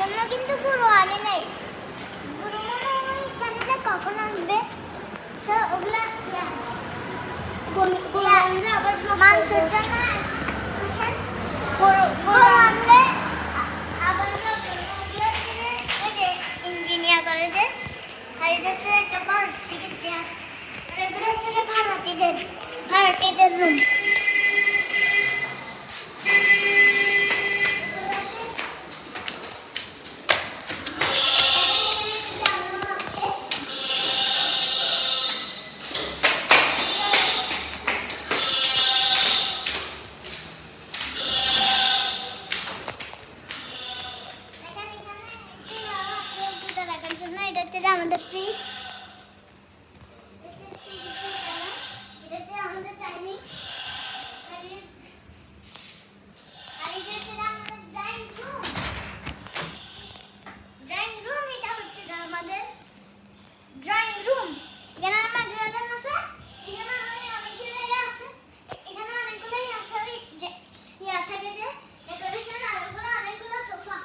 জন্য কিন্তু পুরো আনে নাই। পুরো মনে হয় জানি না কখন আসবে। ওগুলা মাংসের জন্য আনলে আবার ইঞ্জিনিয়ার করে যে আর এটা হচ্ছে একটা ভারতীয় চেয়ার, এগুলো হচ্ছে ভারতীয়দের রুম। আমাদের ফ্রিজ, এটা হচ্ছে আমাদের ডাইনিং, আর এটা হচ্ছে আমাদের ড্রয়িং রুম। এটা হচ্ছে আমাদের ড্রয়িং রুম। এখানে আমার ড্রয়ার আছে, এখানে অনেকগুলো আছে, এখানে অনেকগুলো আছে যে ইয়া থাকে যে ডেকোরেশন, আর ওগুলো অনেকগুলো সোফা,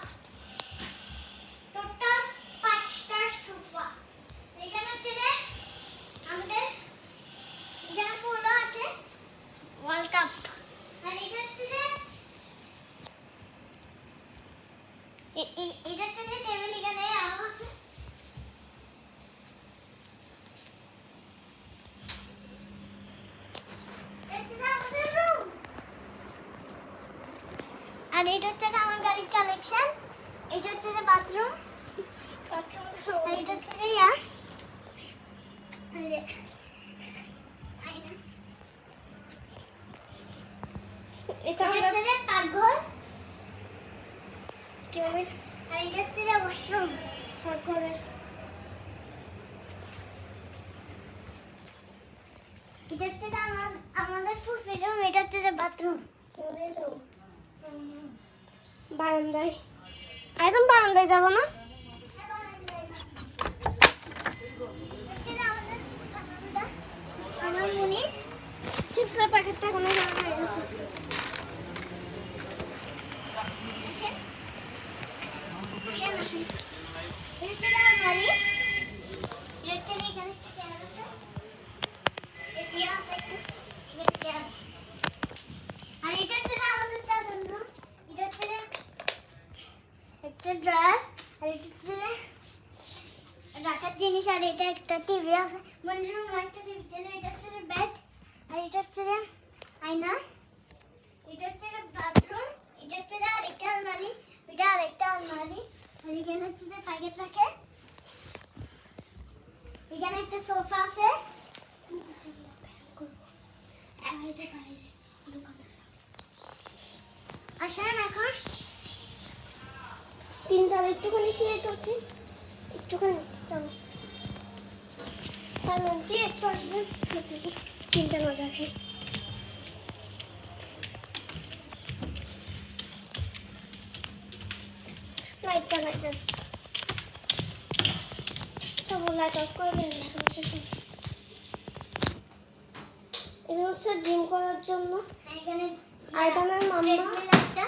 টোটাল 5টা সোফা। এখানে হচ্ছে যে আমাদের এখানে ফুলও আছে, ওয়ার্ল্ড কাপ। আর এটা হচ্ছে যে এটা হচ্ছে যে টেবিল, এখানে আলো আছে। আর এটা হচ্ছে আমার গাড়ির কালেকশন, এটা হচ্ছে যে বাথরুম, আর এটা হচ্ছে যে ইয়া এটা হচ্ছে যে পাকঘর, আর এটা হচ্ছে যে ওয়াশরুম। পাকঘরে এটা হচ্ছে যে আমাদের ফুফি রুম, এটা হচ্ছে যে বাথরুম। বারান্দায় একদম বারান্দায় যাবো না? আমার মুনির চিপসের প্যাকেটটা কোনো জায়গায় হয়ে গেছে। রাখার জিনিস, আর এটা একটা টিভি আছে, মনের রুম একটা টিভি চ্যানেল, এটা হচ্ছে বেড, আর এটা হচ্ছে আয়না, এটা হচ্ছে বাথরুম, এটা হচ্ছে আরেকটা আলমারি, এটা আরেকটা আলমারি, আর এখানে হচ্ছে প্যাকেট রাখে, এখানে একটা সোফা আছে। আসেন এখন 3 তলা একটুখানি সিঁড়ি করছি, একটুখানি তার মধ্যে একটু আসবেন, 3 তলা দেখেন। লাইট চালাই দেন, তবু লাইট অফ করে দেন। এটা হচ্ছে জিম করার জন্য। এখানে আয়দানের মাম্মা ট্রেডমিল একটা